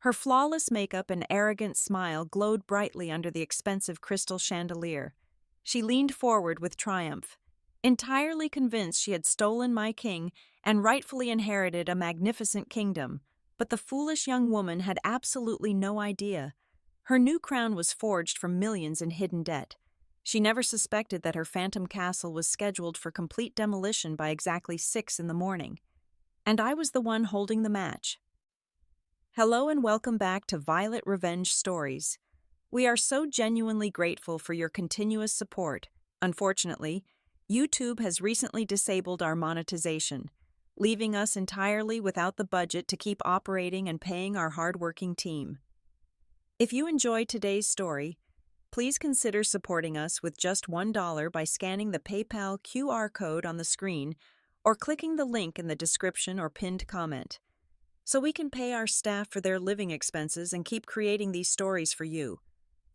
Her flawless makeup and arrogant smile glowed brightly under the expensive crystal chandelier. She leaned forward with triumph, entirely convinced she had stolen my king and rightfully inherited a magnificent kingdom. But the foolish young woman had absolutely no idea. Her new crown was forged from millions in hidden debt. She never suspected that her phantom castle was scheduled for complete demolition by exactly 6 in the morning. And I was the one holding the match. Hello and welcome back to Violet Revenge Stories. We are so genuinely grateful for your continuous support. Unfortunately, YouTube has recently disabled our monetization, leaving us entirely without the budget to keep operating and paying our hardworking team. If you enjoyed today's story, please consider supporting us with just $1 by scanning the PayPal QR code on the screen or clicking the link in the description or pinned comment, so we can pay our staff for their living expenses and keep creating these stories for you.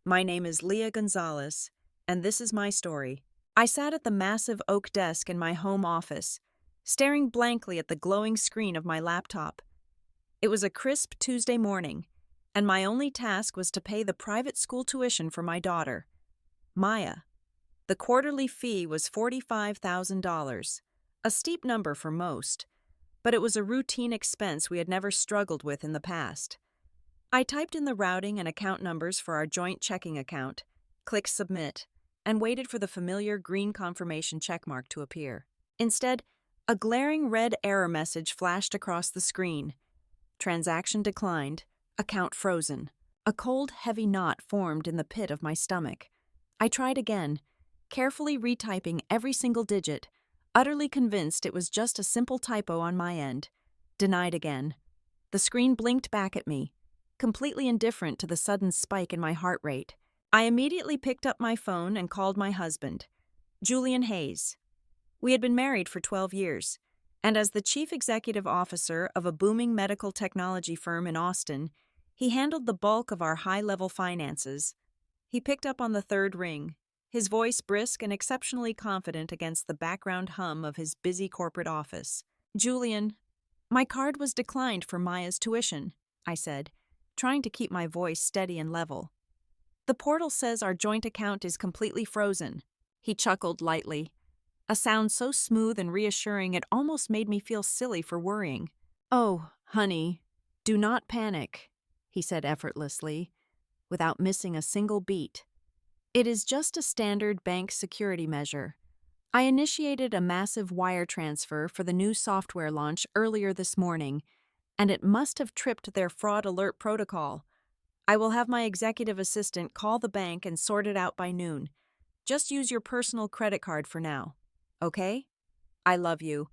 My name is Leah Gonzalez, and this is my story. I sat at the massive oak desk in my home office, staring blankly at the glowing screen of my laptop. It was a crisp Tuesday morning, and my only task was to pay the private school tuition for my daughter, Maya. The quarterly fee was $45,000, a steep number for most, but it was a routine expense we had never struggled with in the past. I typed in the routing and account numbers for our joint checking account, clicked Submit, and waited for the familiar green confirmation checkmark to appear. Instead, a glaring red error message flashed across the screen. Transaction declined, account frozen. A cold, heavy knot formed in the pit of my stomach. I tried again, carefully retyping every single digit, utterly convinced it was just a simple typo on my end. Denied again. The screen blinked back at me, completely indifferent to the sudden spike in my heart rate. I immediately picked up my phone and called my husband, Julian Hayes. We had been married for 12 years, and as the chief executive officer of a booming medical technology firm in Austin, he handled the bulk of our high-level finances. He picked up on the third ring, his voice brisk and exceptionally confident against the background hum of his busy corporate office. "Julian, my card was declined for Maya's tuition," I said, trying to keep my voice steady and level. "The portal says our joint account is completely frozen." He chuckled lightly, a sound so smooth and reassuring it almost made me feel silly for worrying. "Oh, honey, do not panic," he said effortlessly, without missing a single beat. "It is just a standard bank security measure. I initiated a massive wire transfer for the new software launch earlier this morning, and it must have tripped their fraud alert protocol. I will have my executive assistant call the bank and sort it out by noon. Just use your personal credit card for now. Okay? I love you,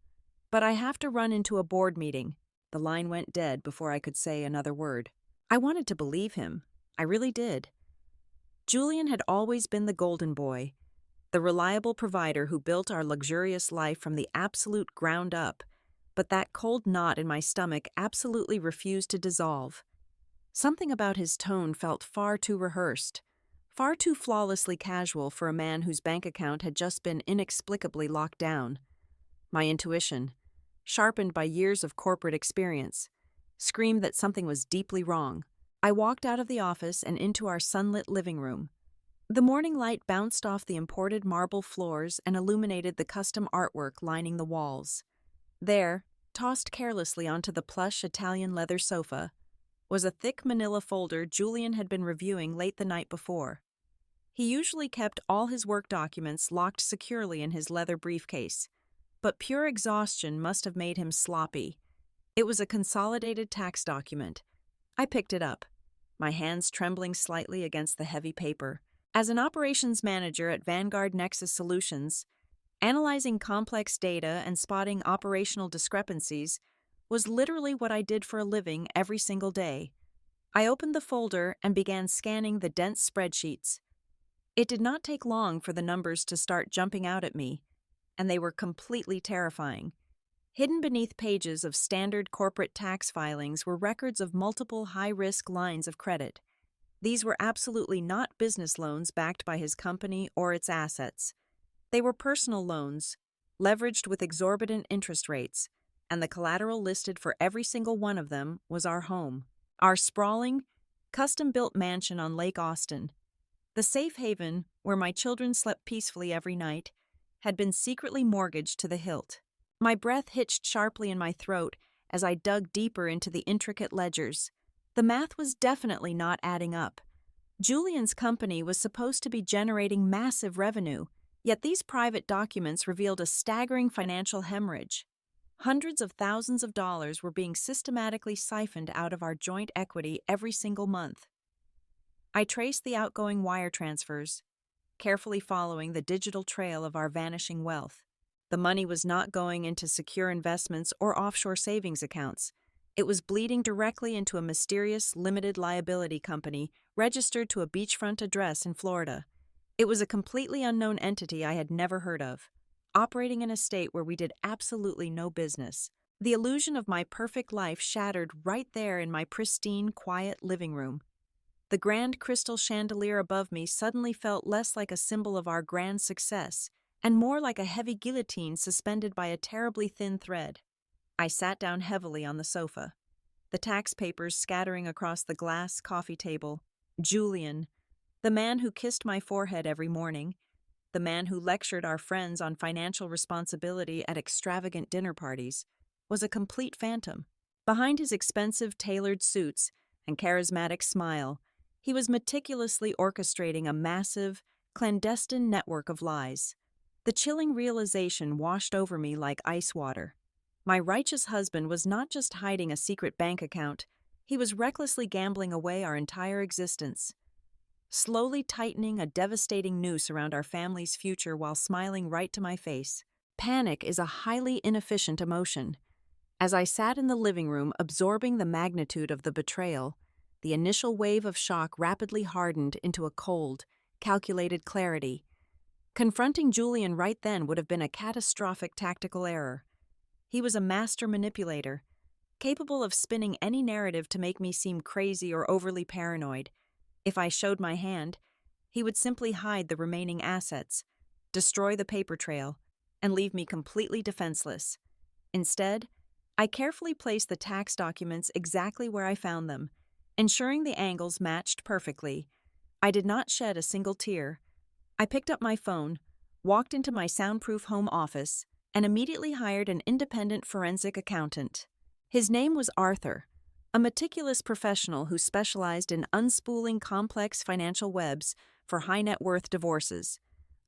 but I have to run into a board meeting." The line went dead before I could say another word. I wanted to believe him. I really did. Julian had always been the golden boy, the reliable provider who built our luxurious life from the absolute ground up, but that cold knot in my stomach absolutely refused to dissolve. Something about his tone felt far too rehearsed, far too flawlessly casual for a man whose bank account had just been inexplicably locked down. My intuition, sharpened by years of corporate experience, screamed that something was deeply wrong. I walked out of the office and into our sunlit living room. The morning light bounced off the imported marble floors and illuminated the custom artwork lining the walls. There, tossed carelessly onto the plush Italian leather sofa, was a thick manila folder Julian had been reviewing late the night before. He usually kept all his work documents locked securely in his leather briefcase, but pure exhaustion must have made him sloppy. It was a consolidated tax document. I picked it up, my hands trembling slightly against the heavy paper. As an operations manager at Vanguard Nexus Solutions, analyzing complex data and spotting operational discrepancies was literally what I did for a living every single day. I opened the folder and began scanning the dense spreadsheets. It did not take long for the numbers to start jumping out at me, and they were completely terrifying. Hidden beneath pages of standard corporate tax filings were records of multiple high-risk lines of credit. These were absolutely not business loans backed by his company or its assets. They were personal loans, leveraged with exorbitant interest rates, and the collateral listed for every single one of them was our home. our sprawling, custom-built mansion on Lake Austin. The safe haven, where my children slept peacefully every night, had been secretly mortgaged to the hilt. My breath hitched sharply in my throat as I dug deeper into the intricate ledgers. The math was definitely not adding up. Julian's company was supposed to be generating massive revenue, yet these private documents revealed a staggering financial hemorrhage. Hundreds of thousands of dollars were being systematically siphoned out of our joint equity every single month. I traced the outgoing wire transfers, carefully following the digital trail of our vanishing wealth. The money was not going into secure investments or offshore savings accounts. It was bleeding directly into a mysterious limited liability company registered to a beachfront address in Florida. It was a completely unknown entity I had never heard of, operating in a state where we did absolutely no business. The illusion of my perfect life shattered right there in my pristine, quiet living room. The grand crystal chandelier above me suddenly felt less like a symbol of our grand success and more like a heavy guillotine suspended by a terribly thin thread. I sat down heavily on the sofa, the tax papers scattering across the glass coffee table. Julian, the man who kissed my forehead every morning, the man who lectured our friends on financial responsibility at extravagant dinner parties, was a complete phantom. Behind his expensive tailored suits and charismatic smile, he was meticulously orchestrating a massive, clandestine network of lies. The chilling realization washed over me like ice water. My righteous husband was not just hiding a secret bank account, he was recklessly gambling away our entire existence, slowly tightening a devastating noose around our family's future while smiling right to my face. Panic is a highly inefficient emotion. As I sat in the living room absorbing the magnitude of the betrayal, the initial wave of shock rapidly hardened into a cold, calculated clarity. Confronting Julian right then would have been a catastrophic tactical error. He was a master manipulator, capable of spinning any narrative to make me seem crazy or overly paranoid. If I showed my hand, he would simply hide the remaining assets, destroy the paper trail, and leave me completely defenseless. Instead, I carefully placed the tax documents exactly where I found them, ensuring the angles matched perfectly. I did not shed a single tear. I picked up my phone, walked into my soundproof home office, and immediately hired an independent forensic accountant. His name was Arthur, a meticulous professional who specialized in unspooling complex financial webs for high-net-worth divorces.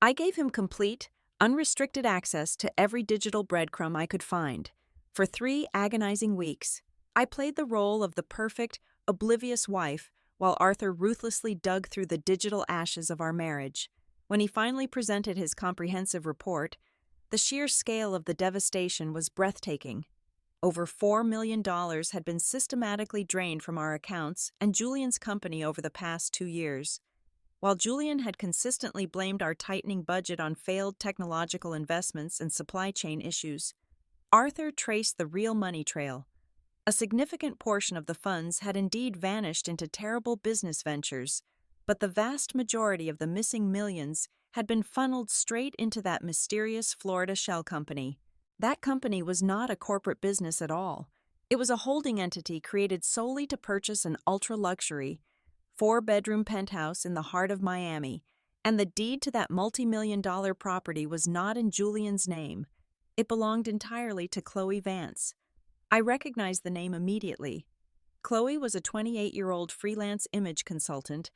I gave him complete, unrestricted access to every digital breadcrumb I could find. For 3 agonizing weeks, I played the role of the perfect, oblivious wife while Arthur ruthlessly dug through the digital ashes of our marriage. When he finally presented his comprehensive report, the sheer scale of the devastation was breathtaking. Over $4 million had been systematically drained from our accounts and Julian's company over the past 2 years. While Julian had consistently blamed our tightening budget on failed technological investments and supply chain issues, Arthur traced the real money trail. A significant portion of the funds had indeed vanished into terrible business ventures, but the vast majority of the missing millions had been funneled straight into that mysterious Florida shell company. That company was not a corporate business at all. It was a holding entity created solely to purchase an ultra-luxury, 4-bedroom penthouse in the heart of Miami, and the deed to that multi-million-dollar property was not in Julian's name. It belonged entirely to Chloe Vance. I recognized the name immediately. Chloe was a 28-year-old freelance image consultant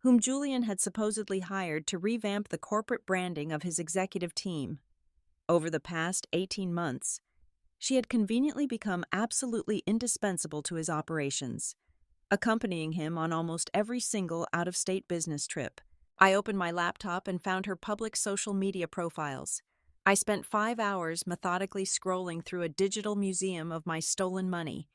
whom Julian had supposedly hired to revamp the corporate branding of his executive team. Over the past 18 months, she had conveniently become absolutely indispensable to his operations, accompanying him on almost every single out-of-state business trip. I opened my laptop and found her public social media profiles. I spent 5 hours methodically scrolling through a digital museum of my stolen money.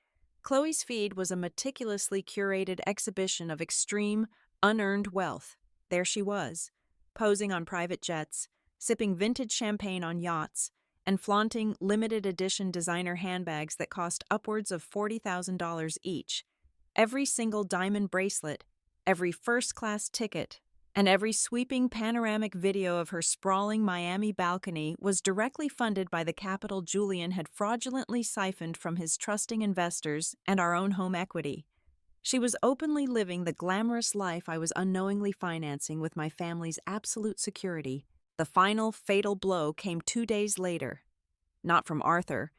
Chloe's feed was a meticulously curated exhibition of extreme, unearned wealth. There she was, posing on private jets, sipping vintage champagne on yachts, and flaunting limited edition designer handbags that cost upwards of $40,000 each. Every single diamond bracelet, every first-class ticket, and every sweeping panoramic video of her sprawling Miami balcony was directly funded by the capital Julian had fraudulently siphoned from his trusting investors and our own home equity. She was openly living the glamorous life I was unknowingly financing with my family's absolute security. The final, fatal blow came 2 days later. Not from Arthur,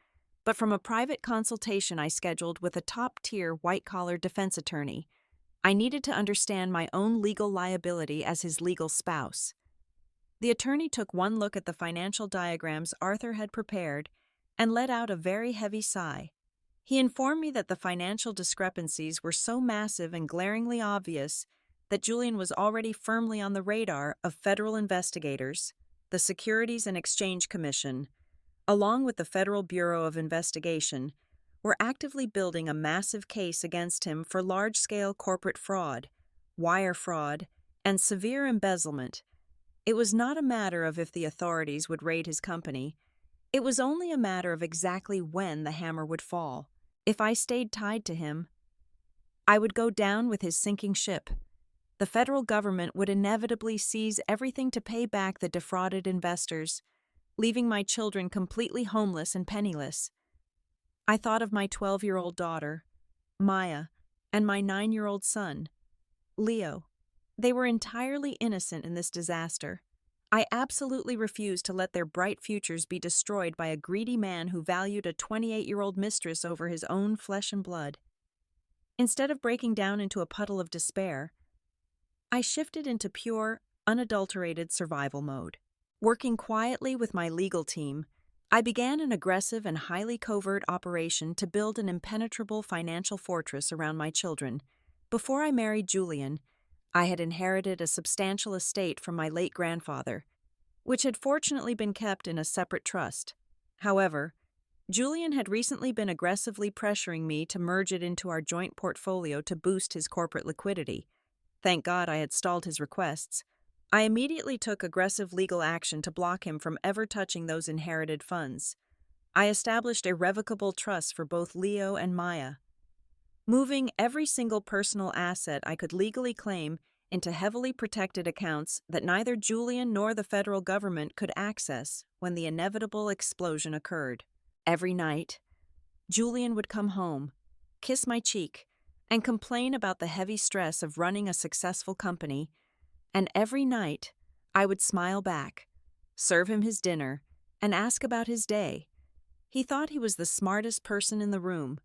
but from a private consultation I scheduled with a top-tier white-collar defense attorney. I needed to understand my own legal liability as his legal spouse. The attorney took one look at the financial diagrams Arthur had prepared and let out a very heavy sigh. He informed me that the financial discrepancies were so massive and glaringly obvious that Julian was already firmly on the radar of federal investigators, the Securities and Exchange Commission, along with the Federal Bureau of Investigation, were actively building a massive case against him for large-scale corporate fraud, wire fraud, and severe embezzlement. It was not a matter of if the authorities would raid his company. It was only a matter of exactly when the hammer would fall. If I stayed tied to him, I would go down with his sinking ship. The federal government would inevitably seize everything to pay back the defrauded investors, leaving my children completely homeless and penniless. I thought of my 12-year-old daughter, Maya, and my 9-year-old son, Leo. They were entirely innocent in this disaster. I absolutely refused to let their bright futures be destroyed by a greedy man who valued a 28-year-old mistress over his own flesh and blood. Instead of breaking down into a puddle of despair, I shifted into pure, unadulterated survival mode. Working quietly with my legal team, I began an aggressive and highly covert operation to build an impenetrable financial fortress around my children. Before I married Julian, I had inherited a substantial estate from my late grandfather, which had fortunately been kept in a separate trust. However, Julian had recently been aggressively pressuring me to merge it into our joint portfolio to boost his corporate liquidity. Thank God I had stalled his requests. I immediately took aggressive legal action to block him from ever touching those inherited funds. I established irrevocable trusts for both Leo and Maya, moving every single personal asset I could legally claim into heavily protected accounts that neither Julian nor the federal government could access when the inevitable explosion occurred. Every night, Julian would come home, kiss my cheek, and complain about the heavy stress of running a successful company, and every night I would smile back, serve him his dinner, and ask about his day. He thought he was the smartest person in the room,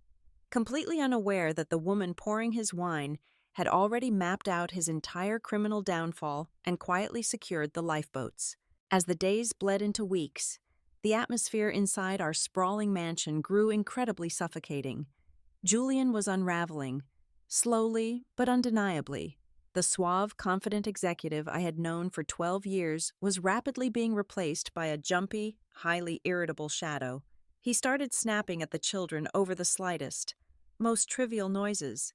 completely unaware that the woman pouring his wine had already mapped out his entire criminal downfall and quietly secured the lifeboats. As the days bled into weeks, the atmosphere inside our sprawling mansion grew incredibly suffocating. Julian was unraveling, slowly but undeniably. The suave, confident executive I had known for 12 years was rapidly being replaced by a jumpy, highly irritable shadow. He started snapping at the children over the slightest, most trivial noises.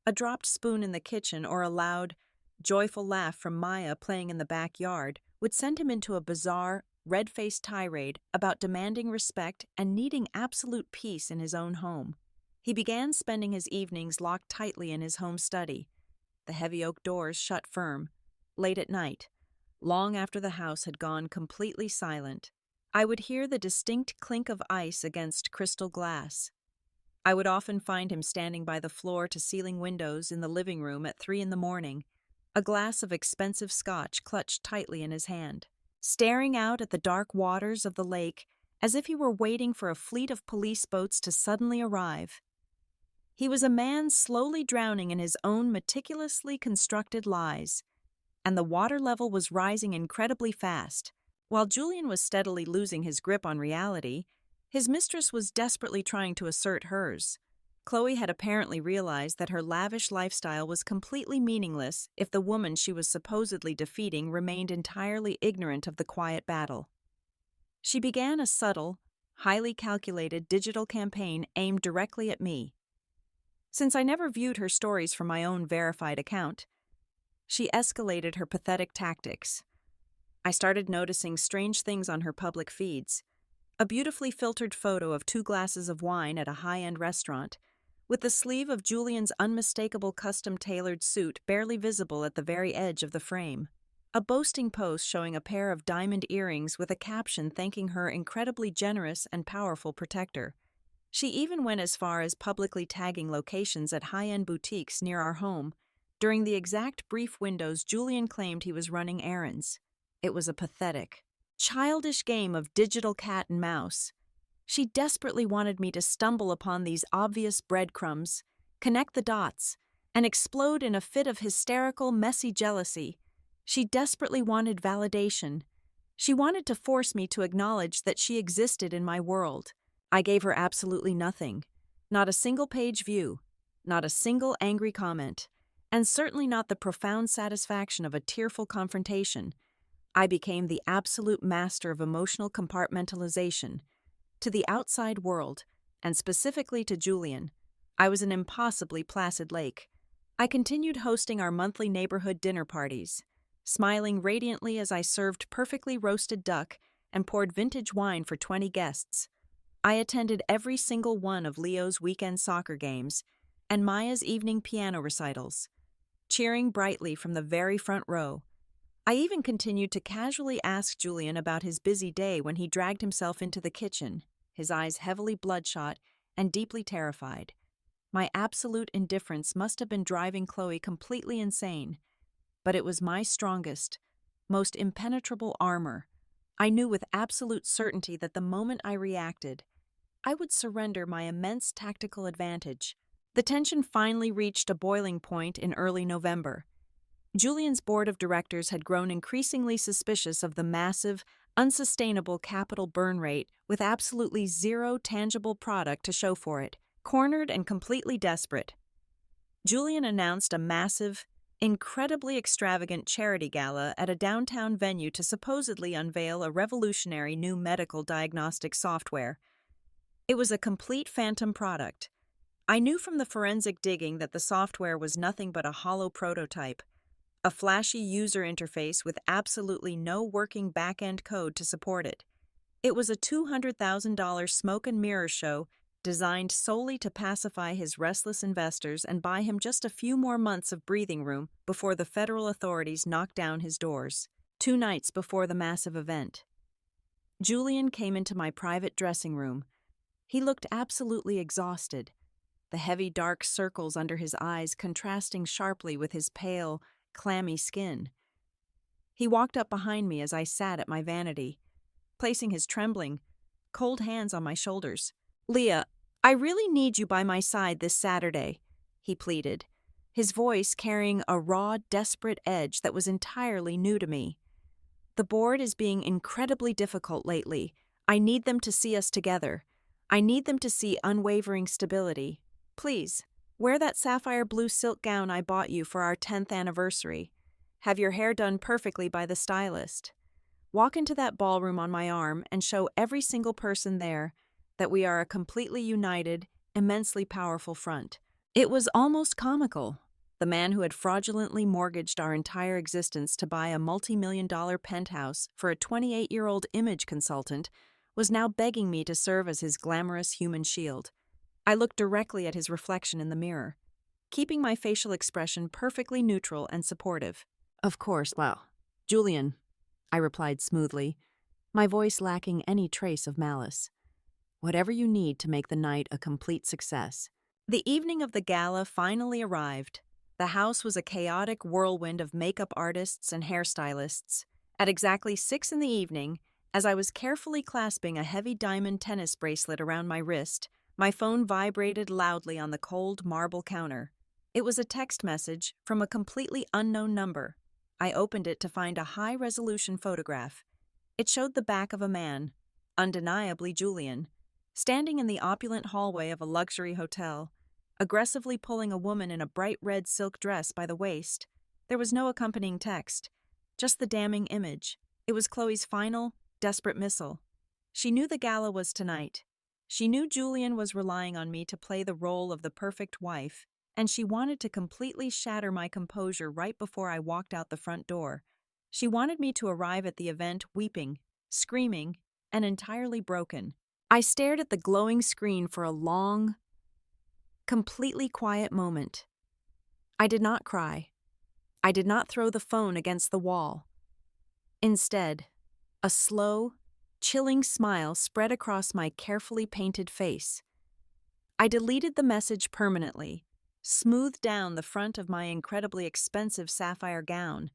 A dropped spoon in the kitchen or a loud, joyful laugh from Maya playing in the backyard would send him into a bizarre, red-faced tirade about demanding respect and needing absolute peace in his own home. He began spending his evenings locked tightly in his home study, the heavy oak doors shut firm, late at night, long after the house had gone completely silent. I would hear the distinct clink of ice against crystal glass. I would often find him standing by the floor-to-ceiling windows in the living room at 3 a.m, a glass of expensive scotch clutched tightly in his hand, staring out at the dark waters of the lake as if he were waiting for a fleet of police boats to suddenly arrive. He was a man slowly drowning in his own meticulously constructed lies, and the water level was rising incredibly fast. While Julian was steadily losing his grip on reality, his mistress was desperately trying to assert hers. Chloe had apparently realized that her lavish lifestyle was completely meaningless if the woman she was supposedly defeating remained entirely ignorant of the quiet battle. She began a subtle, highly calculated digital campaign aimed directly at me. Since I never viewed her stories from my own verified account, she escalated her pathetic tactics. I started noticing strange things on her public feeds. A beautifully filtered photo of 2 glasses of wine at a high-end restaurant, with the sleeve of Julian's unmistakable custom-tailored suit barely visible at the very edge of the frame. A boasting post showing a pair of diamond earrings with a caption thanking her incredibly generous and powerful protector. She even went as far as publicly tagging locations at high-end boutiques near our home. During the exact brief windows Julian claimed he was running errands. It was a pathetic, childish game of digital cat and mouse. She desperately wanted me to stumble upon these obvious breadcrumbs, connect the dots, and explode in a fit of hysterical, messy jealousy. She desperately wanted validation. She wanted to force me to acknowledge that she existed in my world. I gave her absolutely nothing. Not a single page view, not a single angry comment, and certainly not the profound satisfaction of a tearful confrontation. I became the absolute master of emotional compartmentalization. To the outside world, and specifically to Julian, I was an impossibly placid lake. I continued hosting our monthly neighborhood dinner parties, smiling radiantly as I served perfectly roasted duck and poured vintage wine for 20 guests. I attended every single one of Leo's weekend soccer games and Maya's evening piano recitals, cheering brightly from the very front row. I even continued to casually ask Julian about his busy day when he dragged himself into the kitchen, his eyes heavily bloodshot and deeply terrified. My absolute indifference must have been driving Chloe completely insane, but it was my strongest, most impenetrable armor. I knew with absolute certainty that the moment I reacted, I would surrender my immense tactical advantage. The tension finally reached a boiling point in early November. Julian's board of directors had grown increasingly suspicious of the massive, unsustainable capital burn rate with absolutely zero tangible product to show for it. Cornered and completely desperate, Julian announced a massive, incredibly extravagant charity gala at a downtown venue to supposedly unveil a revolutionary new medical diagnostic software. It was a complete phantom product. I knew from the forensic digging that the software was nothing but a hollow prototype, a flashy user interface with absolutely no working back-end code to support it. It was a $200,000 smoke and mirror show designed solely to pacify his restless investors and buy him just a few more months of breathing room before the federal authorities knocked down his doors. 2 nights before the massive event, Julian came into my private dressing room. He looked absolutely exhausted, the heavy dark circles under his eyes contrasting sharply with his pale, clammy skin. He walked up behind me as I sat at my vanity, placing his trembling, cold hands on my shoulders. "Leah, I really need you by my side this Saturday," he pleaded, his voice carrying a raw, desperate edge that was entirely new to me. "The board is being incredibly difficult lately. I need them to see us together. I need them to see unwavering stability. Please, wear that sapphire blue silk gown I bought you for our 10th anniversary. Have your hair done perfectly by the stylist. Walk into that ballroom on my arm and show every single person there that we are a completely united, immensely powerful front." It was almost comical. The man who had fraudulently mortgaged our entire existence to buy a multi-million-dollar penthouse for a 28-year-old image consultant was now begging me to serve as his glamorous human shield. I looked directly at his reflection in the mirror, keeping my facial expression perfectly neutral and supportive. "Of course, well, Julian," I replied smoothly, my voice lacking any trace of malice. "Whatever you need to make the night a complete success." The evening of the gala finally arrived. The house was a chaotic whirlwind of makeup artists and hairstylists. At exactly 6 in the evening, as I was carefully clasping a heavy diamond tennis bracelet around my wrist, my phone vibrated loudly on the cold marble counter. It was a text message from a completely unknown number. I opened it to find a high-resolution photograph. It showed the back of a man, undeniably Julian, standing in the opulent hallway of a luxury hotel, aggressively pulling a woman in a bright red silk dress by the waist. There was no accompanying text, just the damning image. It was Chloe's final, desperate missile. She knew the gala was tonight. She knew Julian was relying on me to play the role of the perfect wife, and she wanted to completely shatter my composure right before I walked out the front door. She wanted me to arrive at the event weeping, screaming, and entirely broken. I stared at the glowing screen for a long, completely quiet moment. I did not cry. I did not throw the phone against the wall. Instead, a slow, chilling smile spread across my carefully painted face. I deleted the message permanently, smoothed down the front of my incredibly expensive sapphire gown,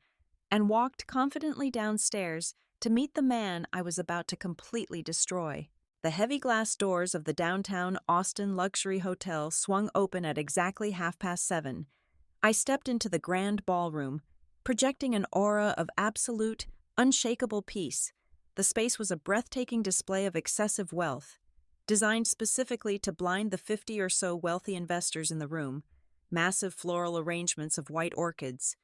and walked confidently downstairs to meet the man I was about to completely destroy. The heavy glass doors of the downtown Austin luxury hotel swung open at exactly 7:30. I stepped into the grand ballroom, projecting an aura of absolute, unshakable peace. The space was a breathtaking display of excessive wealth, designed specifically to blind the 50 or so wealthy investors in the room. Massive floral arrangements of white orchids,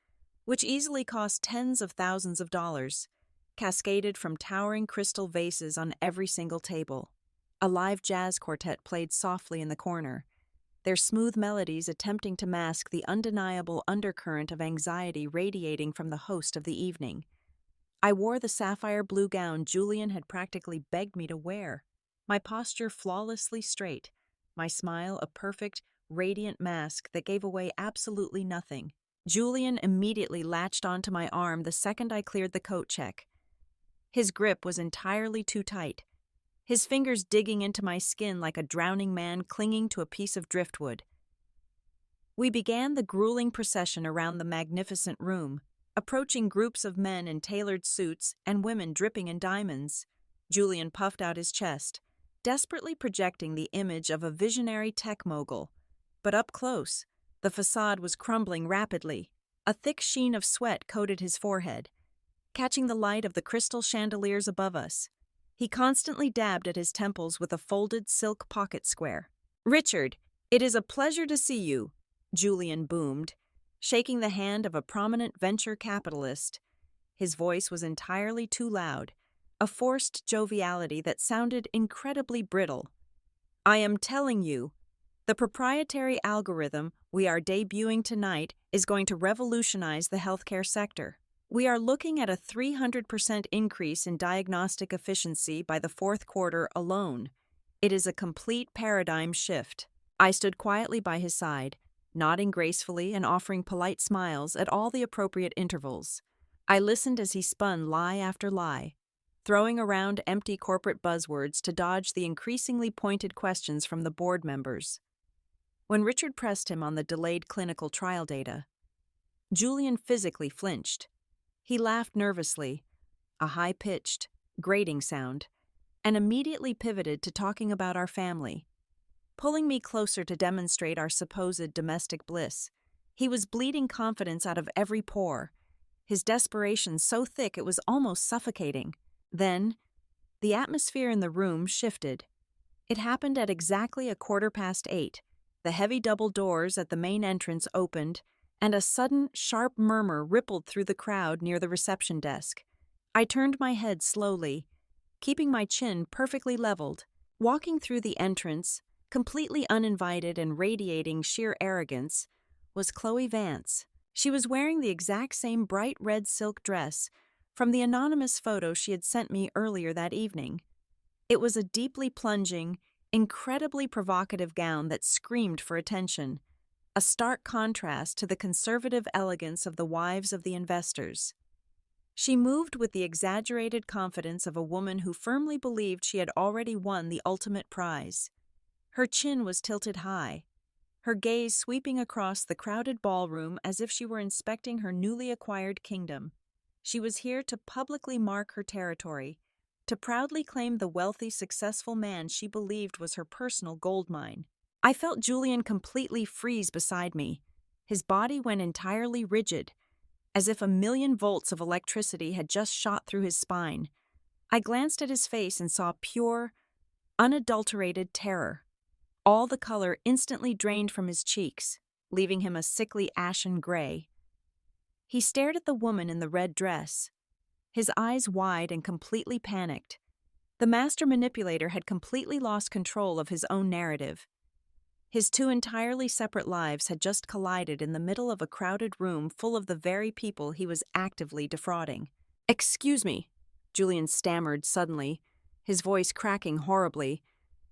which easily cost tens of thousands of dollars, cascaded from towering crystal vases on every single table. A live jazz quartet played softly in the corner, their smooth melodies attempting to mask the undeniable undercurrent of anxiety radiating from the host of the evening. I wore the sapphire blue gown Julian had practically begged me to wear, my posture flawlessly straight, my smile a perfect, radiant mask that gave away absolutely nothing. Julian immediately latched onto my arm the second I cleared the coat check. His grip was entirely too tight, his fingers digging into my skin like a drowning man clinging to a piece of driftwood. We began the grueling procession around the magnificent room, approaching groups of men in tailored suits and women dripping in diamonds. Julian puffed out his chest, desperately projecting the image of a visionary tech mogul. But up close, the facade was crumbling rapidly. A thick sheen of sweat coated his forehead, catching the light of the crystal chandeliers above us. He constantly dabbed at his temples with a folded silk pocket square. "Richard, it is a pleasure to see you," Julian boomed, shaking the hand of a prominent venture capitalist. His voice was entirely too loud, a forced joviality that sounded incredibly brittle. "I am telling you, the proprietary algorithm we are debuting tonight is going to revolutionize the healthcare sector. We are looking at a 300% increase in diagnostic efficiency by the fourth quarter alone. It is a complete paradigm shift." I stood quietly by his side, nodding gracefully and offering polite smiles at all the appropriate intervals. I listened as he spun lie after lie, throwing around empty corporate buzzwords to dodge the increasingly pointed questions from the board members. When Richard pressed him on the delayed clinical trial data, Julian physically flinched. He laughed nervously, a high-pitched, grating sound, and immediately pivoted to talking about our family, pulling me closer to demonstrate our supposed domestic bliss. He was bleeding confidence out of every pore, his desperation so thick it was almost suffocating. Then, the atmosphere in the room shifted. It happened at exactly 8:15. The heavy double doors at the main entrance opened, and a sudden, sharp murmur rippled through the crowd near the reception desk. I turned my head slowly, keeping my chin perfectly leveled. Walking through the entrance, completely uninvited and radiating sheer arrogance, was Chloe Vance. She was wearing the exact same bright red silk dress from the anonymous photo she had sent me earlier that evening. It was a deeply plunging, incredibly provocative gown that screamed for attention, a stark contrast to the conservative elegance of the wives of the investors. She moved with the exaggerated confidence of a woman who firmly believed she had already won the ultimate prize. Her chin was tilted high, her gaze sweeping across the crowded ballroom as if she were inspecting her newly acquired kingdom. She was here to publicly mark her territory, to proudly claim the wealthy, successful man she believed was her personal gold mine. I felt Julian completely freeze beside me. His body went entirely rigid, as if 1,000,000 volts of electricity had just shot through his spine. I glanced at his face and saw pure, unadulterated terror. All the color instantly drained from his cheeks, leaving him a sickly ashen gray. He stared at the woman in the red dress, his eyes wide and completely panicked. The master manipulator had completely lost control of his own narrative. His two entirely separate lives had just collided in the middle of a crowded room full of the very people he was actively defrauding. "Excuse me," Julian stammered suddenly, his voice cracking horribly.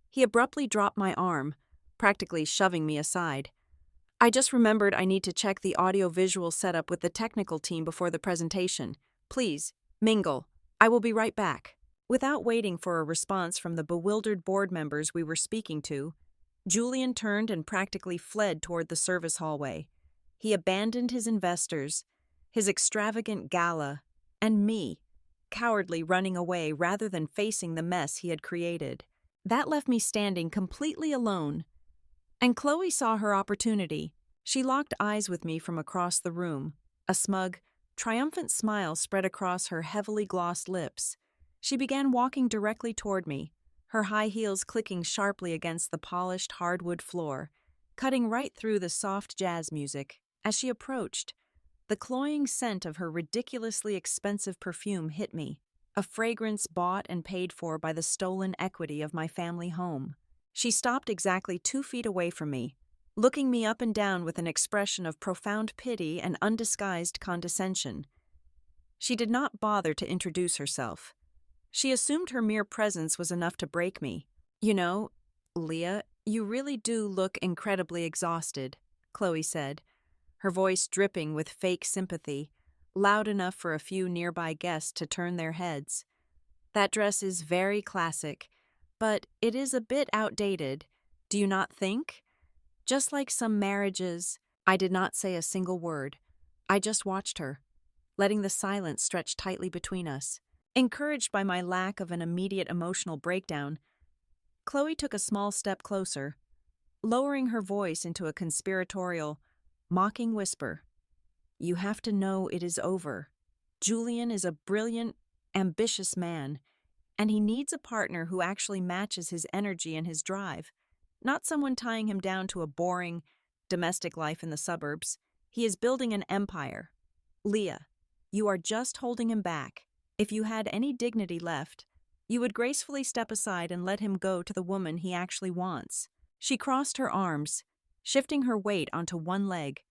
He abruptly dropped my arm, practically shoving me aside. "I just remembered I need to check the audio-visual setup with the technical team before the presentation. Please, mingle. I will be right back." Without waiting for a response from the bewildered board members we were speaking to, Julian turned and practically fled toward the service hallway. He abandoned his investors, his extravagant gala, and me, cowardly running away rather than facing the mess he had created. That left me standing completely alone. And Chloe saw her opportunity. She locked eyes with me from across the room. A smug, triumphant smile spread across her heavily glossed lips. She began walking directly toward me, her high heels clicking sharply against the polished hardwood floor, cutting right through the soft jazz music. As she approached, the cloying scent of her ridiculously expensive perfume hit me, a fragrance bought and paid for by the stolen equity of my family home. She stopped exactly 2 feet away from me, looking me up and down with an expression of profound pity and undisguised condescension. She did not bother to introduce herself. She assumed her mere presence was enough to break me. "You know, Leah, you really do look incredibly exhausted," Chloe said, her voice dripping with fake sympathy, loud enough for a few nearby guests to turn their heads. "That dress is very classic, but it is a bit outdated, do you not think? Just like some marriages." I did not say a single word. I just watched her, letting the silence stretch tightly between us. Encouraged by my lack of an immediate emotional breakdown, Chloe took a small step closer, lowering her voice into a conspiratorial, mocking whisper. "You have to know it is over. Julian is a brilliant, ambitious man, and he needs a partner who actually matches his energy and his drive, not someone tying him down to a boring, domestic life in the suburbs. He is building an empire. Leah, you are just holding him back. If you had any dignity left, you would gracefully step aside and let him go to the woman he actually wants." She crossed her arms, shifting her weight onto one leg,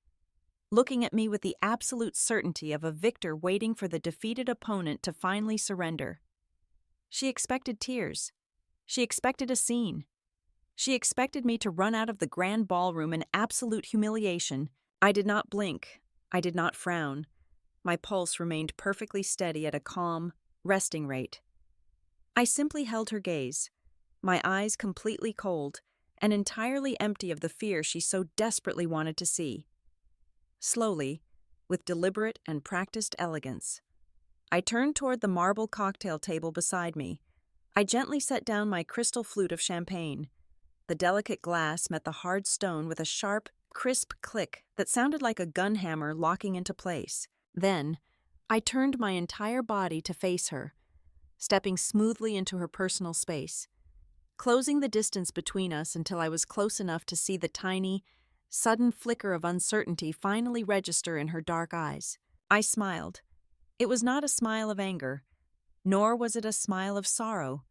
looking at me with the absolute certainty of a victor waiting for the defeated opponent to finally surrender. She expected tears. She expected a scene. She expected me to run out of the grand ballroom in absolute humiliation. I did not blink. I did not frown. My pulse remained perfectly steady at a calm, resting rate. I simply held her gaze, my eyes completely cold and entirely empty of the fear she so desperately wanted to see. Slowly, with deliberate and practiced elegance, I turned toward the marble cocktail table beside me. I gently set down my crystal flute of champagne. The delicate glass met the hard stone with a sharp, crisp click that sounded like a gun hammer locking into place. Then, I turned my entire body to face her, stepping smoothly into her personal space, closing the distance between us until I was close enough to see the tiny, sudden flicker of uncertainty finally register in her dark eyes. I smiled. It was not a smile of anger, nor was it a smile of sorrow.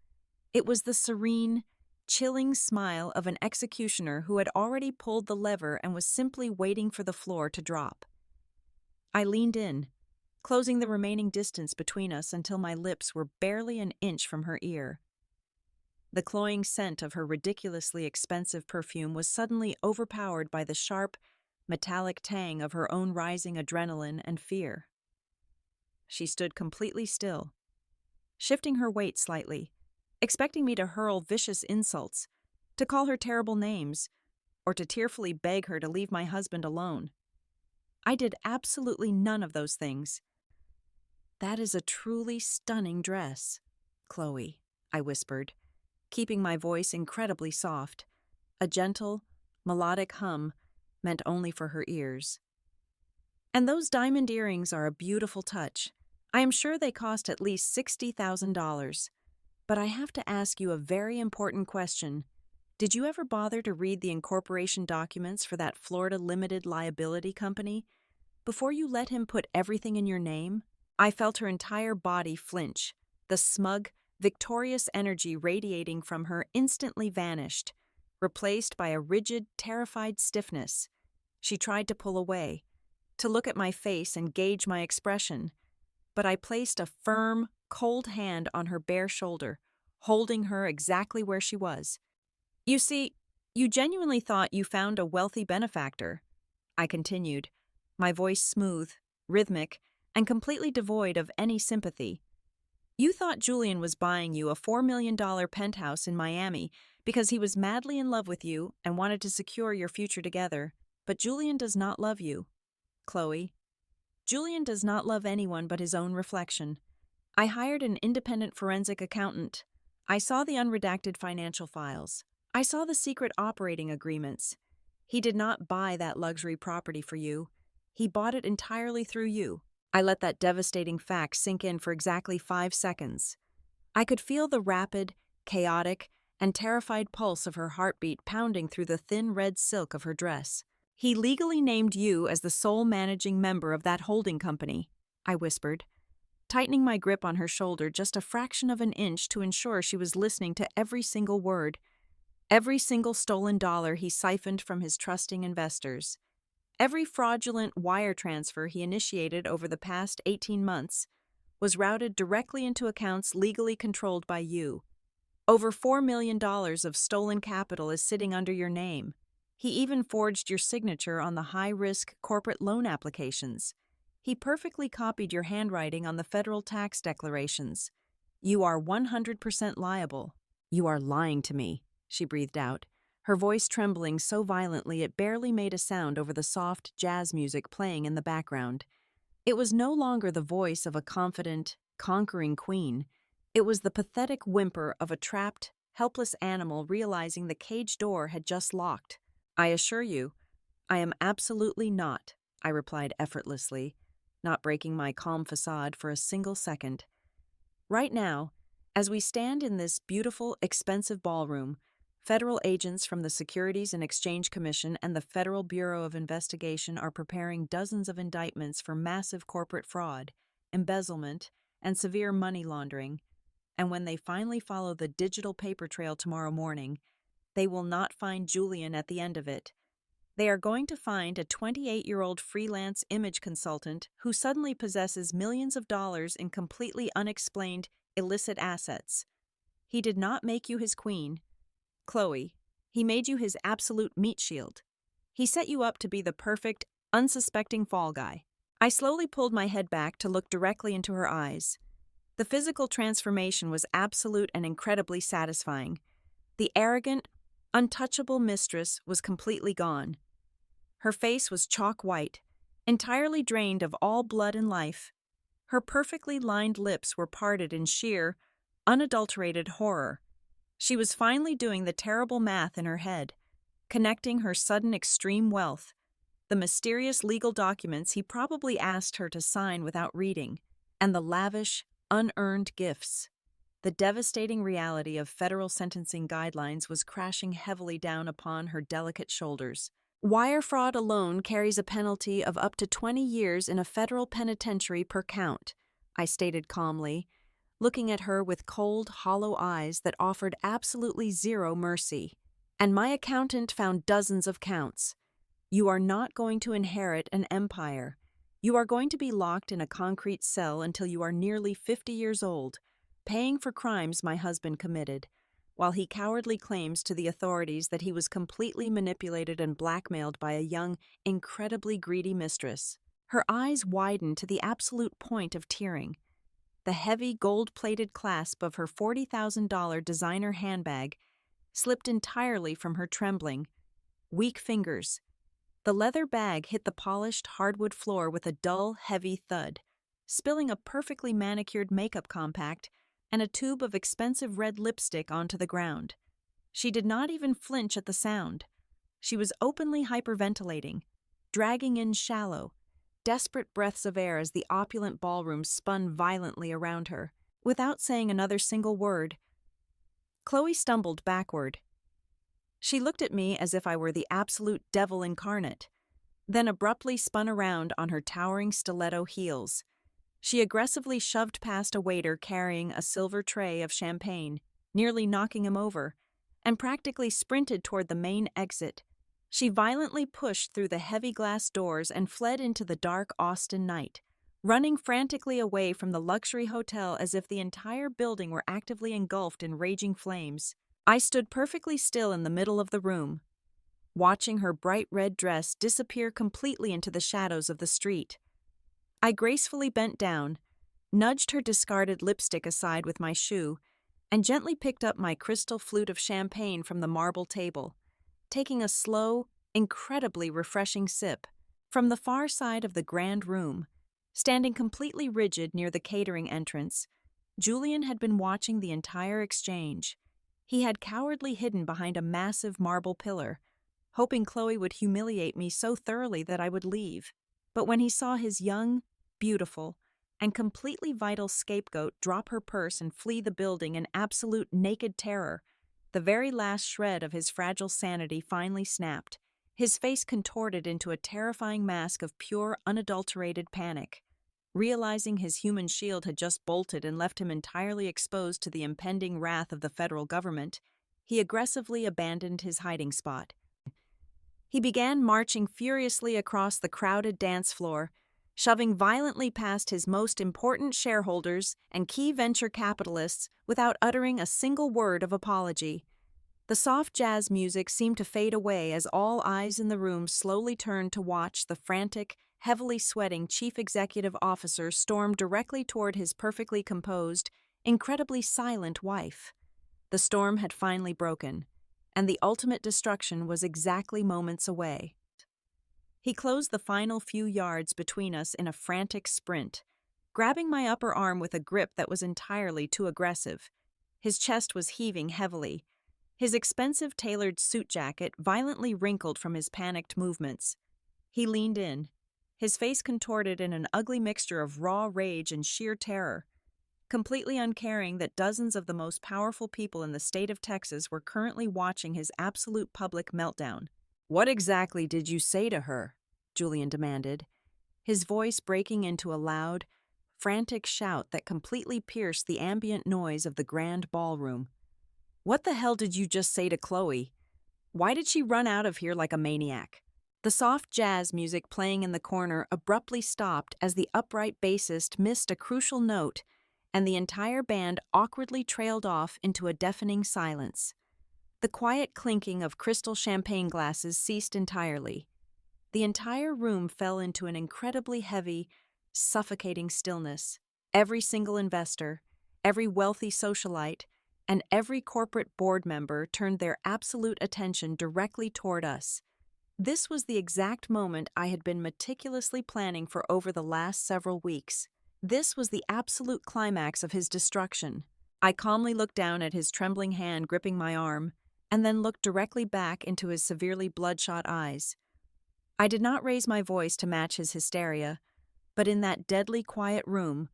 It was the serene, chilling smile of an executioner who had already pulled the lever and was simply waiting for the floor to drop. I leaned in, closing the remaining distance between us until my lips were barely an inch from her ear. The cloying scent of her ridiculously expensive perfume was suddenly overpowered by the sharp, metallic tang of her own rising adrenaline and fear. She stood completely still, shifting her weight slightly, expecting me to hurl vicious insults, to call her terrible names, or to tearfully beg her to leave my husband alone. I did absolutely none of those things. "That is a truly stunning dress, Chloe," I whispered, keeping my voice incredibly soft, a gentle, melodic hum meant only for her ears. "And those diamond earrings are a beautiful touch. I am sure they cost at least $60,000. But I have to ask you a very important question. Did you ever bother to read the incorporation documents for that Florida limited liability company before you let him put everything in your name?" I felt her entire body flinch. The smug, victorious energy radiating from her instantly vanished, replaced by a rigid, terrified stiffness. She tried to pull away, to look at my face and gauge my expression, but I placed a firm, cold hand on her bare shoulder, holding her exactly where she was. "You see, you genuinely thought you found a wealthy benefactor," I continued, my voice smooth, rhythmic, and completely devoid of any sympathy. You thought Julian was buying you a $4 million penthouse in Miami because he was madly in love with you and wanted to secure your future together. But Julian does not love you, Chloe. Julian does not love anyone but his own reflection. I hired an independent forensic accountant. I saw the unredacted financial files. I saw the secret operating agreements. He did not buy that luxury property for you. He bought it entirely through you. I let that devastating fact sink in for exactly 5 seconds. I could feel the rapid, chaotic, and terrified pulse of her heartbeat pounding through the thin red silk of her dress. He legally named you as the sole managing member of that holding company, I whispered, tightening my grip on her shoulder just a fraction of an inch to ensure she was listening to every single word, every single stolen dollar he siphoned from his trusting investors. Every fraudulent wire transfer he initiated over the past 18 months was routed directly into accounts legally controlled by you. Over $4 million of stolen capital is sitting under your name. He even forged your signature on the high-risk corporate loan applications. He perfectly copied your handwriting on the federal tax declarations. You are 100% liable. You are lying to me, she breathed out, her voice trembling so violently it barely made a sound over the soft jazz music playing in the background. It was no longer the voice of a confident, conquering queen. It was the pathetic whimper of a trapped, helpless animal realizing the cage door had just locked. I assure you, I am absolutely not, I replied effortlessly, not breaking my calm facade for a single second. Right now, as we stand in this beautiful, expensive ballroom, federal agents from the Securities and Exchange Commission and the Federal Bureau of Investigation are preparing dozens of indictments for massive corporate fraud, embezzlement, and severe money laundering. And when they finally follow the digital paper trail tomorrow morning, they will not find Julian at the end of it. They are going to find a 28-year-old freelance image consultant who suddenly possesses millions of dollars in completely unexplained, illicit assets. He did not make you his queen, Chloe. He made you his absolute meat shield. He set you up to be the perfect, unsuspecting fall guy. I slowly pulled my head back to look directly into her eyes. The physical transformation was absolute and incredibly satisfying. The arrogant, untouchable mistress was completely gone. Her face was chalk white, entirely drained of all blood and life. Her perfectly lined lips were parted in sheer, unadulterated horror. She was finally doing the terrible math in her head, connecting her sudden extreme wealth, the mysterious legal documents he probably asked her to sign without reading, and the lavish, unearned gifts. The devastating reality of federal sentencing guidelines was crashing heavily down upon her delicate shoulders. Wire fraud alone carries a penalty of up to 20 years in a federal penitentiary per count, I stated calmly, looking at her with cold, hollow eyes that offered absolutely zero mercy. And my accountant found dozens of counts. You are not going to inherit an empire. You are going to be locked in a concrete cell until you are nearly 50 years old, paying for crimes my husband committed, while he cowardly claims to the authorities that he was completely manipulated and blackmailed by a young, incredibly greedy mistress. Her eyes widened to the absolute point of tearing. The heavy gold-plated clasp of her $40,000 designer handbag slipped entirely from her trembling, weak fingers. The leather bag hit the polished hardwood floor with a dull, heavy thud, spilling a perfectly manicured makeup compact and a tube of expensive red lipstick onto the ground. She did not even flinch at the sound. She was openly hyperventilating, dragging in shallow, desperate breaths of air as the opulent ballroom spun violently around her. Without saying another single word, Chloe stumbled backward. She looked at me as if I were the absolute devil incarnate, then abruptly spun around on her towering stiletto heels. She aggressively shoved past a waiter carrying a silver tray of champagne, nearly knocking him over, and practically sprinted toward the main exit. She violently pushed through the heavy glass doors and fled into the dark Austin night, running frantically away from the luxury hotel as if the entire building were actively engulfed in raging flames. I stood perfectly still in the middle of the room, watching her bright red dress disappear completely into the shadows of the street. I gracefully bent down, nudged her discarded lipstick aside with my shoe, and gently picked up my crystal flute of champagne from the marble table, taking a slow, incredibly refreshing sip. From the far side of the grand room, standing completely rigid near the catering entrance, Julian had been watching the entire exchange. He had cowardly hidden behind a massive marble pillar, hoping Chloe would humiliate me so thoroughly that I would leave. But when he saw his young, beautiful, and completely vital scapegoat drop her purse and flee the building in absolute naked terror, the very last shred of his fragile sanity finally snapped. His face contorted into a terrifying mask of pure, unadulterated panic. Realizing his human shield had just bolted and left him entirely exposed to the impending wrath of the federal government, he aggressively abandoned his hiding spot. He began marching furiously across the crowded dance floor, shoving violently past his most important shareholders and key venture capitalists without uttering a single word of apology. The soft jazz music seemed to fade away as all eyes in the room slowly turned to watch the frantic, heavily sweating chief executive officer storm directly toward his perfectly composed, incredibly silent wife. The storm had finally broken, and the ultimate destruction was exactly moments away. He closed the final few yards between us in a frantic sprint, grabbing my upper arm with a grip that was entirely too aggressive. His chest was heaving heavily, his expensive tailored suit jacket violently wrinkled from his panicked movements. He leaned in, his face contorted in an ugly mixture of raw rage and sheer terror, completely uncaring that dozens of the most powerful people in the state of Texas were currently watching his absolute public meltdown. "What exactly did you say to her?" Julian demanded, his voice breaking into a loud, frantic shout that completely pierced the ambient noise of the grand ballroom. "What the hell did you just say to Chloe? Why did she run out of here like a maniac?" The soft jazz music playing in the corner abruptly stopped as the upright bassist missed a crucial note, and the entire band awkwardly trailed off into a deafening silence. The quiet clinking of crystal champagne glasses ceased entirely. The entire room fell into an incredibly heavy, suffocating stillness. Every single investor, every wealthy socialite, and every corporate board member turned their absolute attention directly toward us. This was the exact moment I had been meticulously planning for over the last several weeks. This was the absolute climax of his destruction. I calmly looked down at his trembling hand gripping my arm, and then looked directly back into his severely bloodshot eyes. I did not raise my voice to match his hysteria, but in that deadly quiet room,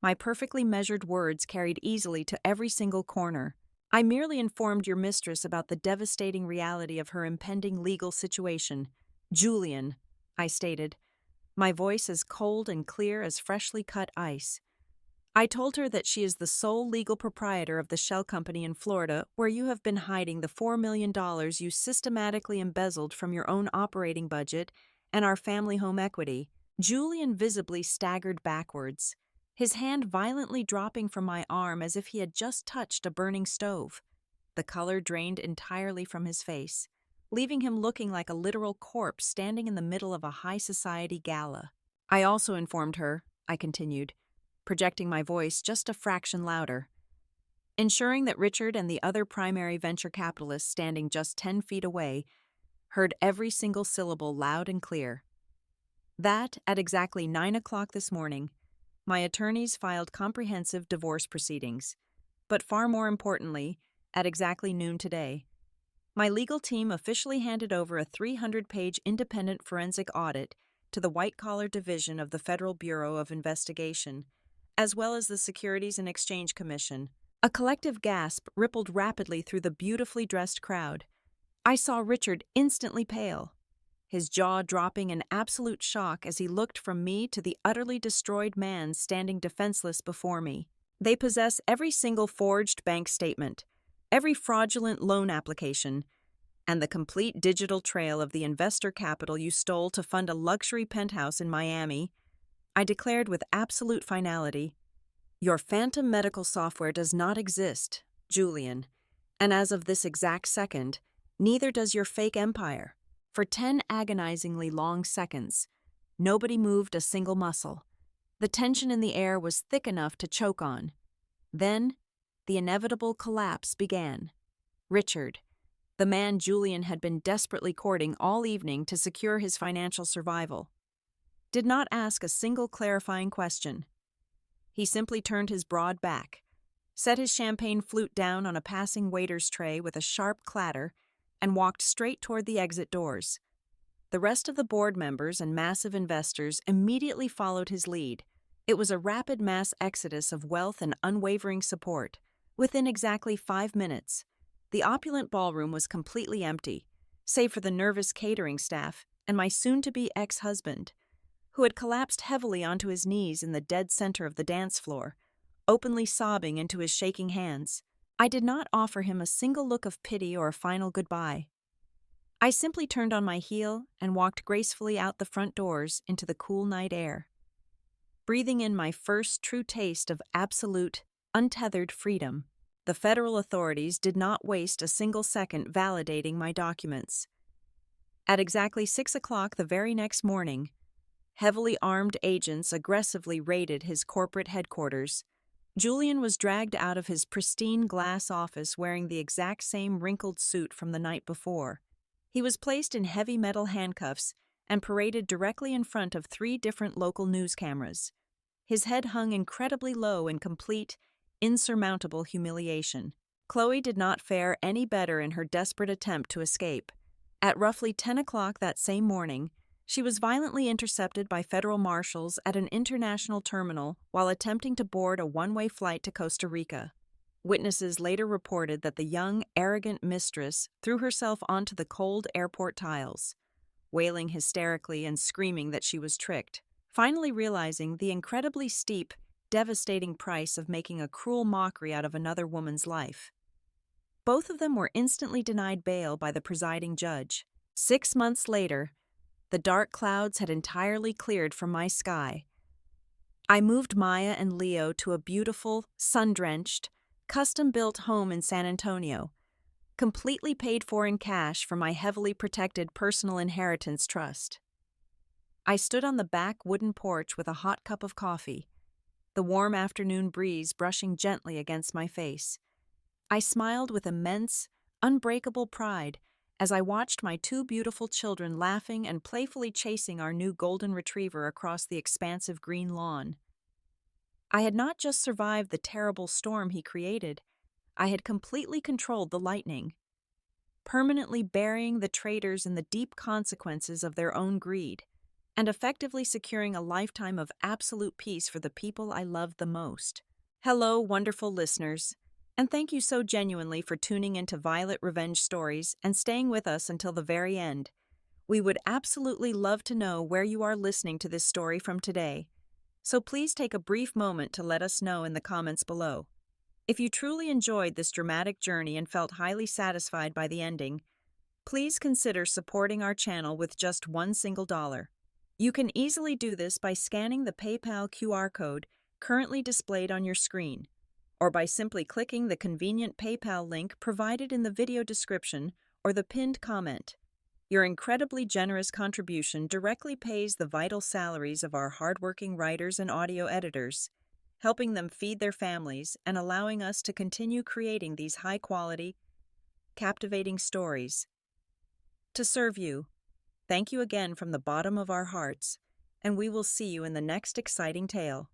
my perfectly measured words carried easily to every single corner. "I merely informed your mistress about the devastating reality of her impending legal situation. Julian," I stated, my voice as cold and clear as freshly cut ice. "I told her that she is the sole legal proprietor of the shell company in Florida where you have been hiding the $4 million you systematically embezzled from your own operating budget and our family home equity." Julian visibly staggered backwards, his hand violently dropping from my arm as if he had just touched a burning stove. The color drained entirely from his face, leaving him looking like a literal corpse standing in the middle of a high society gala. "I also informed her," I continued, projecting my voice just a fraction louder, ensuring that Richard and the other primary venture capitalists standing just 10 feet away heard every single syllable loud and clear. That, at exactly 9 o'clock this morning, my attorneys filed comprehensive divorce proceedings. But far more importantly, at exactly noon today, my legal team officially handed over a 300-page independent forensic audit to the white-collar division of the Federal Bureau of Investigation, as well as the Securities and Exchange Commission. A collective gasp rippled rapidly through the beautifully dressed crowd. I saw Richard instantly pale, his jaw dropping in absolute shock as he looked from me to the utterly destroyed man standing defenseless before me. "They possess every single forged bank statement, every fraudulent loan application, and the complete digital trail of the investor capital you stole to fund a luxury penthouse in Miami," I declared with absolute finality. "Your phantom medical software does not exist, Julian, and as of this exact second, neither does your fake empire." For 10 agonizingly long seconds, nobody moved a single muscle. The tension in the air was thick enough to choke on. Then, the inevitable collapse began. Richard, the man Julian had been desperately courting all evening to secure his financial survival, did not ask a single clarifying question. He simply turned his broad back, set his champagne flute down on a passing waiter's tray with a sharp clatter, and walked straight toward the exit doors. The rest of the board members and massive investors immediately followed his lead. It was a rapid mass exodus of wealth and unwavering support. Within exactly 5 minutes, the opulent ballroom was completely empty, save for the nervous catering staff and my soon-to-be ex-husband, who had collapsed heavily onto his knees in the dead center of the dance floor, openly sobbing into his shaking hands. I did not offer him a single look of pity or a final goodbye. I simply turned on my heel and walked gracefully out the front doors into the cool night air, breathing in my first true taste of absolute, untethered freedom. The federal authorities did not waste a single second validating my documents. At exactly 6 o'clock the very next morning, heavily armed agents aggressively raided his corporate headquarters. Julian was dragged out of his pristine glass office wearing the exact same wrinkled suit from the night before. He was placed in heavy metal handcuffs and paraded directly in front of 3 different local news cameras. His head hung incredibly low in complete, insurmountable humiliation. Chloe did not fare any better in her desperate attempt to escape. At roughly 10 o'clock that same morning, she was violently intercepted by federal marshals at an international terminal while attempting to board a one-way flight to Costa Rica. Witnesses later reported that the young, arrogant mistress threw herself onto the cold airport tiles, wailing hysterically and screaming that she was tricked, finally realizing the incredibly steep, devastating price of making a cruel mockery out of another woman's life. Both of them were instantly denied bail by the presiding judge. 6 months later, the dark clouds had entirely cleared from my sky. I moved Maya and Leo to a beautiful, sun-drenched, custom-built home in San Antonio, completely paid for in cash from my heavily protected personal inheritance trust. I stood on the back wooden porch with a hot cup of coffee, the warm afternoon breeze brushing gently against my face. I smiled with immense, unbreakable pride as I watched my 2 beautiful children laughing and playfully chasing our new golden retriever across the expansive green lawn. I had not just survived the terrible storm he created, I had completely controlled the lightning, permanently burying the traitors in the deep consequences of their own greed, and effectively securing a lifetime of absolute peace for the people I loved the most. Hello, wonderful listeners, and thank you so genuinely for tuning into Violet Revenge Stories and staying with us until the very end. We would absolutely love to know where you are listening to this story from today, so please take a brief moment to let us know in the comments below. If you truly enjoyed this dramatic journey and felt highly satisfied by the ending, please consider supporting our channel with just $1 single. You can easily do this by scanning the PayPal QR code currently displayed on your screen, or by simply clicking the convenient PayPal link provided in the video description or the pinned comment. Your incredibly generous contribution directly pays the vital salaries of our hardworking writers and audio editors, helping them feed their families and allowing us to continue creating these high-quality, captivating stories. To serve you, thank you again from the bottom of our hearts, and we will see you in the next exciting tale.